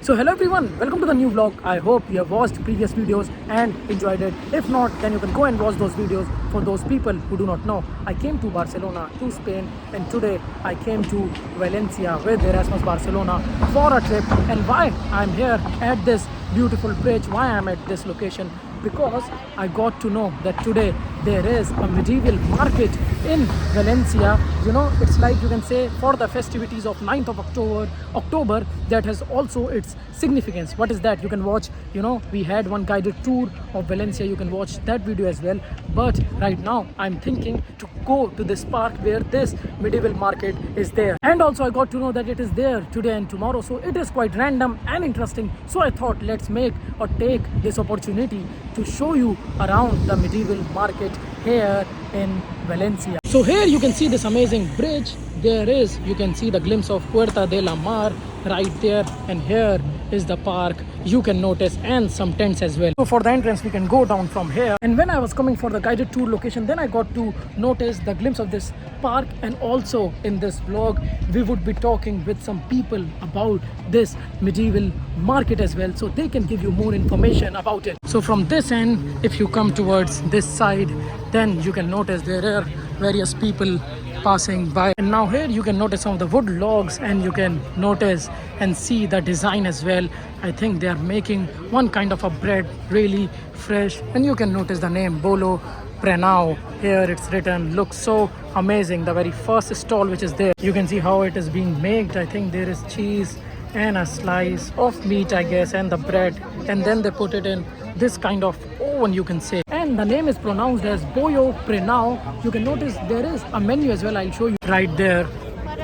So hello everyone, welcome to the new vlog. I hope you have watched previous videos and enjoyed it. If not, then you can go and watch those videos. For those people who do not know, I came to Barcelona, to Spain, and today I came to Valencia with Erasmus Barcelona for a trip. And why I'm here at this beautiful bridge, why I'm at this location, because I got to know that today there is a medieval market in Valencia. You know, it's like you can say for the festivities of 9th of October, that has also its significance. What is that? You can watch, you know, we had one guided tour of Valencia, you can watch that video as well. But right now I'm thinking to go to this park where this medieval market is there. And also I got to know that it is there today and tomorrow, so it is quite random and interesting. So I thought let's make or take this opportunity to show you around the medieval market here in Valencia. So here you can see this amazing bridge. There is, you can see the glimpse of Puerta de la Mar right there, and here is the park you can notice, and some tents as well. So for the entrance we can go down from here. And when I was coming for the guided tour location, then I got to notice the glimpse of this park. And also in this vlog we would be talking with some people about this medieval market as well, so they can give you more information about it. So from this end, if you come towards this side, then you can notice there are various people passing by. And now here you can notice some of the wood logs, and you can notice and see the design as well. I think they are making one kind of a bread, really fresh. And you can notice the name Bolo Prenau. Here it's written, looks so amazing. The very first stall which is there, you can see how it is being made. I think there is cheese and a slice of meat, I guess, and the bread, and then they put it in this kind of oven, you can say. And the name is pronounced as Boyo Prenau. You can notice there is a menu as well, I'll show you right there.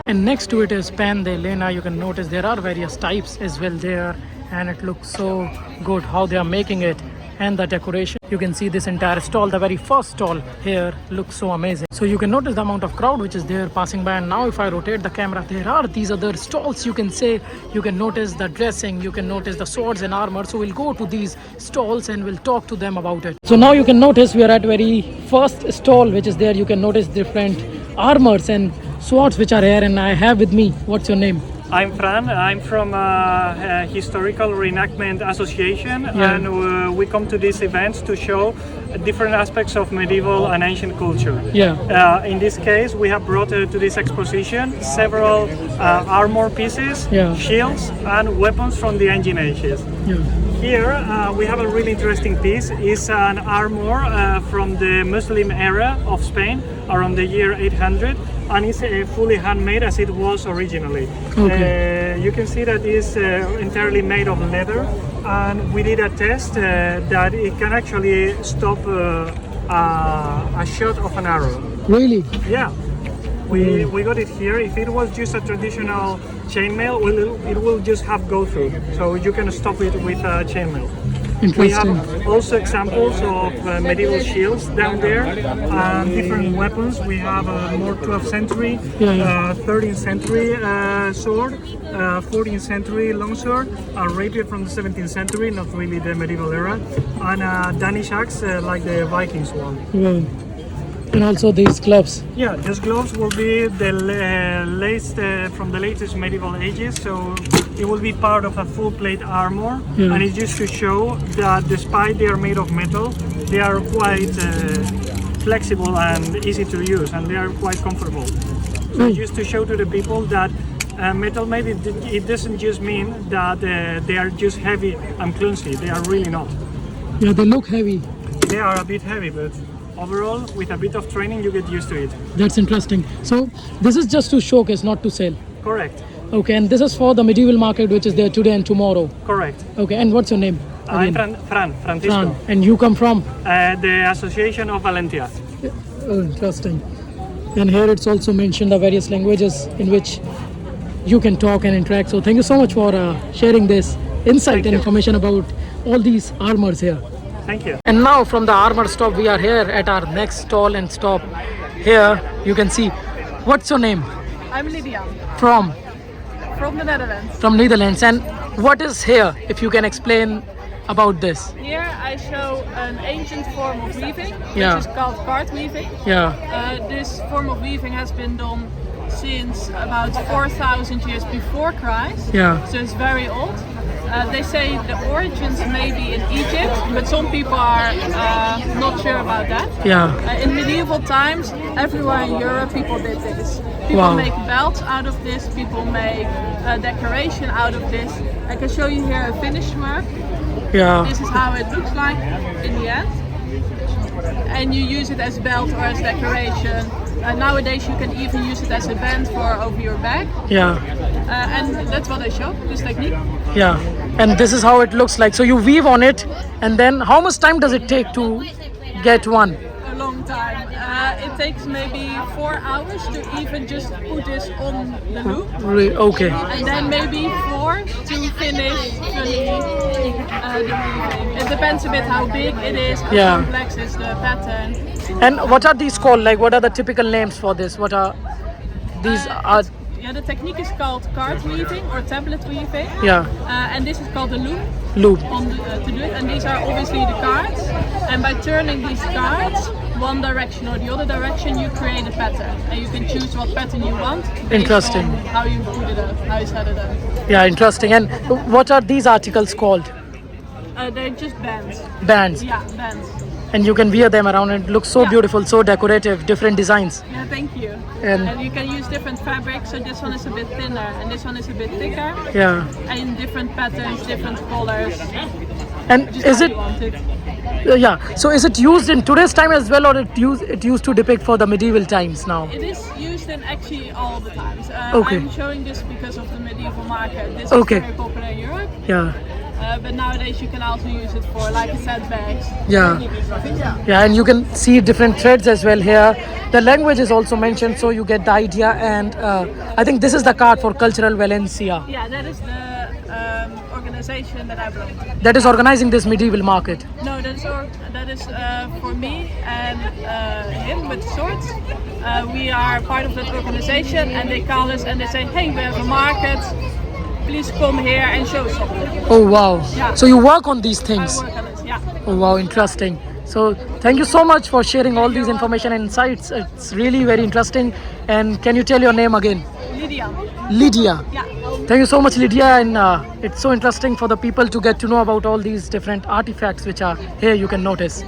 And next to it is Pan de Lena. You can notice there are various types as well there, and it looks so good how they are making it. And the decoration, you can see this entire stall, the very first stall here, looks so amazing. So you can notice the amount of crowd which is there passing by. And now if I rotate the camera, there are these other stalls, you can say. You can notice the dressing, you can notice the swords and armor. So we'll go to these stalls and we'll talk to them about it. So now you can notice we are at very first stall which is there. You can notice different armors and swords which are here, and I have with me, what's your name? I'm Fran. I'm from Historical Reenactment Association, Yeah. and we come to these events to show different aspects of medieval and ancient culture. Yeah. In this case, we have brought to this exposition several armor pieces, Yeah. shields, and weapons from the ancient ages. Yeah. Here we have a really interesting piece. It's an armor from the Muslim era of Spain, around the year 800, and it's fully handmade as it was originally. Okay. You can see that it's entirely made of leather, and we did a test that it can actually stop a shot of an arrow. Really? Yeah. We got it here. If it was just a traditional chainmail, it will just have go through. So you can stop it with a chainmail. We Interesting. have also examples of medieval shields down there, and different weapons. We have a more 12th century, Yeah. 13th century sword, 14th century longsword, a rapier from the 17th century, not really the medieval era, and a Danish axe like the Vikings one. Yeah. And also these gloves. Yeah, these gloves will be the latest from the latest medieval ages, so it will be part of a full plate armor, Yeah. and it's just to show that despite they are made of metal, they are quite flexible and easy to use, and they are quite comfortable. So just to show to the people that metal made, it doesn't just mean that they are just heavy and clumsy. They are really not. Yeah, they look heavy. They are a bit heavy, but overall, with a bit of training, you get used to it. That's interesting. So this is just to showcase, not to sell. Correct. Okay, and this is for the medieval market which is there today and tomorrow. Correct. Okay, and what's your name? I'm Again. Francisco. Fran. And you come from? The Association of Valencia. Oh, interesting. And here it's also mentioned the various languages in which you can talk and interact. So thank you so much for sharing this insight Thank and you. information about all these armors here. Thank you. And now from the armor stop, we are here at our next stall and stop. Here you can see. What's your name? I'm Lydia From from the Netherlands. Netherlands. And what is here? If you can explain about this. Here I show an ancient form of weaving, Yeah. which is called card weaving. Yeah. This form of weaving has been done since about 4,000 years before Christ. Yeah. So it's very old. They say the origins may be in Egypt, but some people are not sure about that. Yeah. In medieval times, everywhere in Europe, people did this. People Wow. make belts out of this. People make decoration out of this. I can show you here a finished work. Yeah. This is how it looks like in the end. And you use it as belt or as decoration. Nowadays, you can even use it as a band for over your back. Yeah. And that's what I show, this technique. Yeah. And this is how it looks like. So you weave on it, and then how much time does it take to get one? A long time. It takes maybe 4 hours to even just put this on the loop. Okay. And then maybe 4 to finish fully the weaving. It depends a bit how big it is, how Yeah. complex is the pattern. And what are these called? Like, what are the typical names for this? What are these? Are Yeah, the technique is called card weaving or tablet weaving. yeah, And this is called the loop loop. to do it. And these are obviously the cards. And by turning these cards one direction or the other direction, you create a pattern. And you can choose what pattern you want. based Interesting. on how you put it up, how you set it up. Yeah, interesting. And what are these articles called? They're just bands. Bands. Yeah, bands. And you can wear them around, and it looks so Yeah. beautiful, so decorative, different designs. Yeah, thank you. And- And you can use different fabrics. So this one is a bit thinner and this one is a bit thicker. Yeah. And in different patterns, different colors. And Just is how it? you want it. Yeah. So is it used in today's time as well, or it used to depict for the medieval times now? It is used in actually all the times. Okay. I'm showing this because of the medieval market. This Okay. is very popular in Europe. Yeah. But nowadays you can also use it for, like I said, bags. Yeah. Yeah, and you can see different threads as well here. The language is also mentioned, so you get the idea. And I think this is the card for Cultural Valencia Yeah, that is the organization that I belong to. that is organizing this medieval market. No, that is for me and him with swords. We are part of that organization, and they call us and they say, "Hey, we have a market. Please come here and show something." Oh wow! Yeah. So you work on these I things. work on it. Yeah. Oh wow, interesting. So thank you so much for sharing all these information and insights. It's really very interesting. And can you tell your name again? Lydia. Lydia. Yeah. Thank you so much, Lydia, and it's so interesting for the people to get to know about all these different artifacts which are here. You can notice.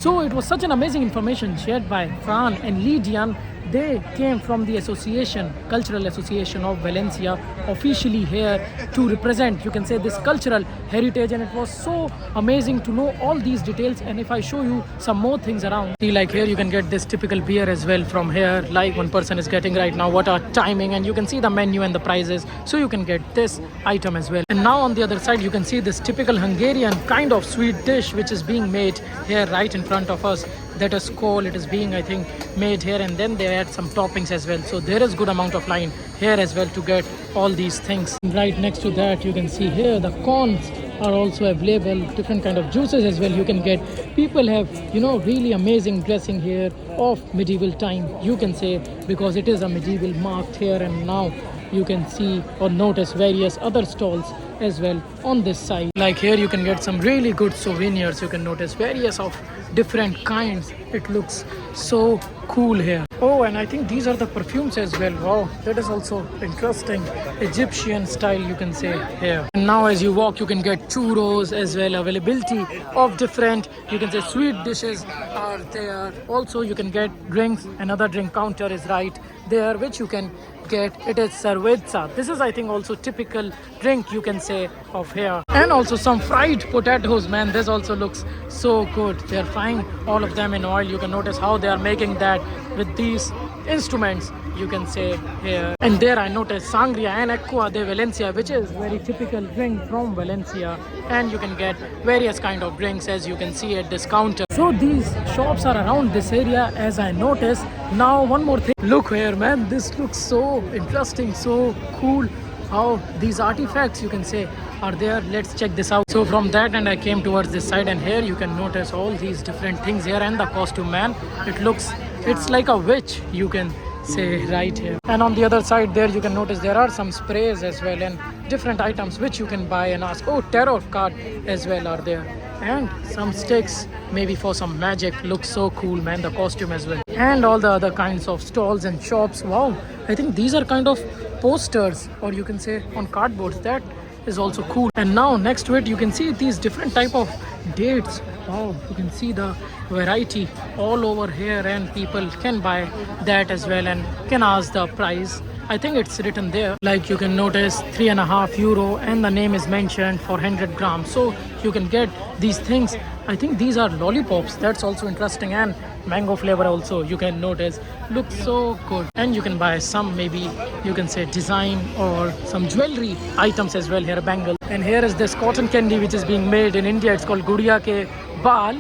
So it was such an amazing information shared by Fran and Lydian. They came from the association, Cultural Association of Valencia, officially here to represent, you can say, this cultural heritage, and it was so amazing to know all these details. And if I show you some more things around, see, like here you can get this typical beer as well from here, like one person is getting right now, what are timing, and you can see the menu and the prices, so you can get this item as well. And now on the other side you can see this typical Hungarian kind of sweet dish which is being made here right in front of us. That is coal. It is being, I think, made here, and then they add some toppings as well. So there is good amount of line here as well to get all these things. Right next to that you can see here the corns are also available, different kind of juices as well you can get. People have, you know, really amazing dressing here of medieval time, you can say, because it is a medieval marked here. And now you can see or notice various other stalls as well on this side. Like here you can get some really good souvenirs. You can notice various of different kinds. It looks so cool here. Oh, and I think these are the perfumes as well. Wow, that is also interesting. Egyptian style, you can say here. And now as you walk you can get churros as well. Availability of different, you can say, sweet dishes are there. Also you can get drinks. Another drink counter is right there which you can get. It is cerveza. This is, I think, also typical drink, you can say, of here. And also some fried potatoes, man. This also looks so good. They're frying all of them in oil. You can notice how they are making that with these instruments, you can say, here. And there I noticed sangria and aqua de Valencia, which is very typical drink from Valencia. And you can get various kind of drinks as you can see at this counter. So these shops are around this area as I noticed. Now one more thing, look here, man. This looks so interesting, so cool. How these artifacts, you can say, are there. Let's check this out. So from that end I came towards this side, and here you can notice all these different things here. And the costume, man, it's like a witch, you can say, right here. And on the other side there you can notice there are some sprays as well and different items which you can buy and ask. Oh, tarot card as well are there, and some sticks maybe for some magic. Looks so cool, man, the costume as well. And all the other kinds of stalls and shops. Wow, I think these are kind of posters, or you can say on cardboards, that is also cool. And now next to it you can see these different type of dates. Wow, you can see the variety all over here, and people can buy that as well and can ask the price. I think it's written there, like you can notice €3.5 and the name is mentioned for 100 grams. So you can get these things. I think these are lollipops. That's also interesting, and mango flavor also you can notice. Looks so good. And you can buy some, maybe you can say design or some jewelry items as well here, bangle. And here is this cotton candy which is being made in India. It's called Gudiya Ke Baal.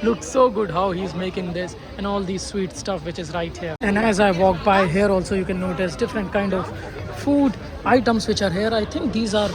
Looks so good how he's making this, and all these sweet stuff which is right here. And as I walk by here also you can notice different kind of food items which are here. I think these are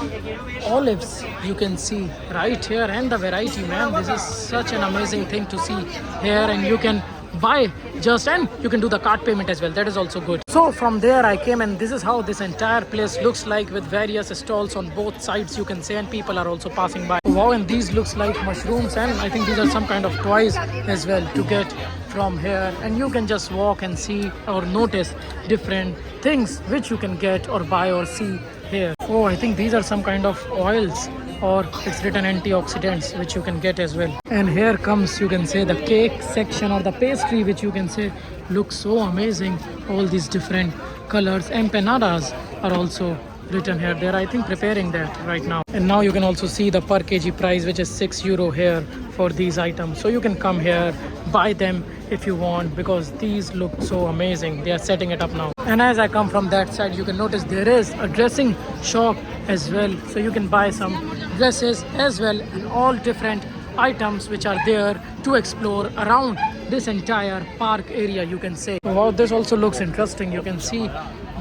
olives, you can see right here, and the variety, man, this is such an amazing thing to see here. And you can buy just, and you can do the card payment as well. That is also good. So from there I came, and this is how this entire place looks like, with various stalls on both sides, you can say, and people are also passing by. Wow, and these looks like mushrooms, and I think these are some kind of toys as well to get from here. And you can just walk and see or notice different things which you can get or buy or see here. Oh, I think these are some kind of oils, or it's written antioxidants, which you can get as well. And here comes, you can say, the cake section or the pastry, which you can say looks so amazing. All these different colors. Empanadas are also written here. They're, I think, preparing that right now. And now you can also see the per kg price, which is €6 here for these items. So you can come here, buy them if you want, because these look so amazing. They are setting it up now. And as I come from that side, you can notice there is a dressing shop as well. So you can buy some dresses as well, and all different items which are there to explore around this entire park area, you can say. Wow, this also looks interesting. You can see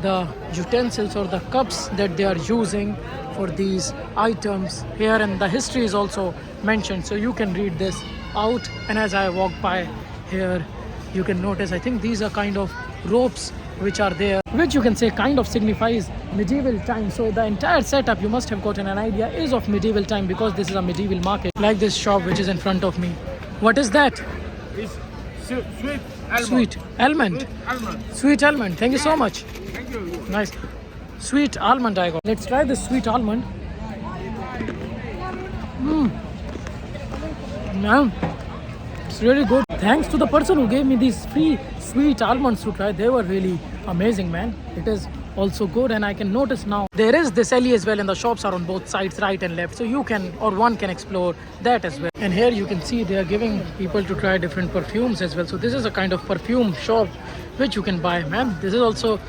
the utensils or the cups that they are using for these items here, and the history is also mentioned, so you can read this out. And as I walk by here, you can notice, I think these are kind of ropes which are there, which you can say kind of signifies medieval time. So the entire setup, you must have gotten an idea, is of medieval time, because this is a medieval market. Like this shop which is in front of me. What is that? It's sweet almond. Sweet almond. Sweet almond. Sweet almond. Thank you so much. Thank you. Nice. Sweet almond I got. Let's try this sweet almond. Man, it's really good. Thanks to the person who gave me these free sweet almonds to try. They were really amazing, man. It is also good, and I can notice now there is this alley as well, and the shops are on both sides, right and left, so you can, or one can, explore that as well. And here you can see they are giving people to try different perfumes as well. So this is a kind of perfume shop which you can buy, man. This is also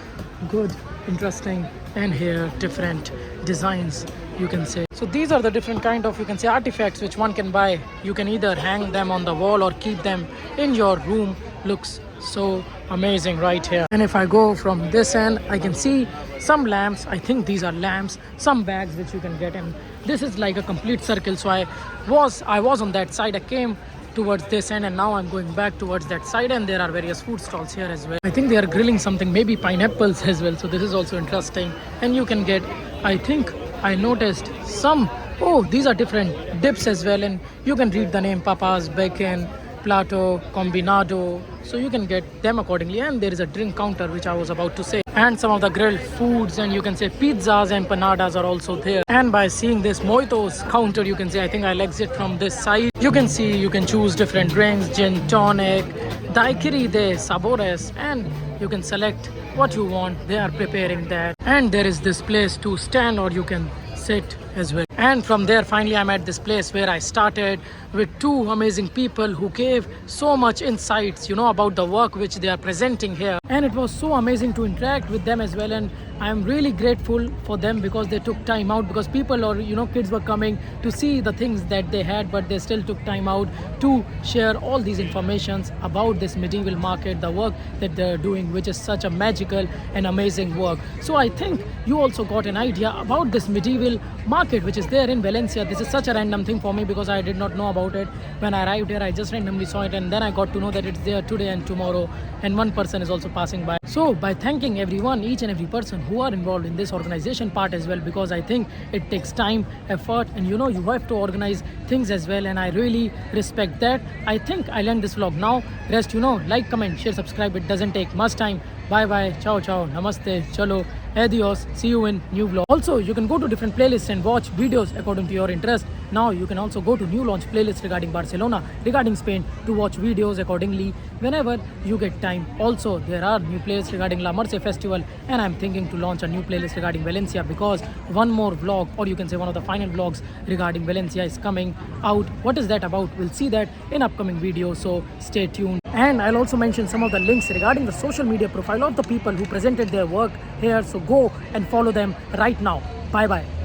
good, interesting, and here different designs, you can say. So these are the different kind of, you can say, artifacts which one can buy. You can either hang them on the wall or keep them in your room. Looks so amazing right here. And if I go from this end, I can see some lamps. I think these are lamps, some bags which you can get in. This is like a complete circle, so I was on that side. I came towards this end, and now I'm going back towards that side, and there are various food stalls here as well. I think they are grilling something, maybe pineapples as well, so this is also interesting. And you can get, I think I noticed some, oh, these are different dips as well, and you can read the name: Papa's, Bacon, Plato, Combinado, so you can get them accordingly. And there is a drink counter, which I was about to say, and some of the grilled foods, and you can say pizzas, empanadas are also there. And by seeing this mojitos counter, you can say, I think I'll exit from this side. You can see, you can choose different drinks: gin tonic, daiquiri de sabores, and you can select what you want. They are preparing that, and there is this place to stand, or you can sit as well. And from there, finally, I'm at this place where I started with two amazing people who gave so much insights, about the work which they are presenting here. And it was so amazing to interact with them as well. And I'm really grateful for them, because they took time out, because people, or kids were coming to see the things that they had, but they still took time out to share all these informations about this medieval market, the work that they're doing, which is such a magical and amazing work. So I think you also got an idea about this medieval market which is there in Valencia. This is such a random thing for me, because I did not know about it when I arrived here. I just randomly saw it, and then I got to know that it's there today and tomorrow, and one person is also passing by. So by thanking everyone, each and every person who are involved in this organization part as well, because I think it takes time, effort, and you have to organize things as well, and I really respect that. I think I'll end this vlog now. Rest, like, comment, share, subscribe. It doesn't take much time. Bye bye, ciao ciao, namaste, chalo, Adios, see you in new vlog. Also, you can go to different playlists and watch videos according to your interest. Now you can also go to new launch playlist regarding Barcelona, regarding Spain, to watch videos accordingly whenever you get time. Also, there are new playlists regarding La Merce Festival, and I'm thinking to launch a new playlist regarding Valencia, because one more vlog, or you can say one of the final vlogs regarding Valencia, is coming out. What is that about? We'll see that in upcoming videos, so stay tuned. And I'll also mention some of the links regarding the social media profile of the people who presented their work here, so go and follow them right now. Bye bye.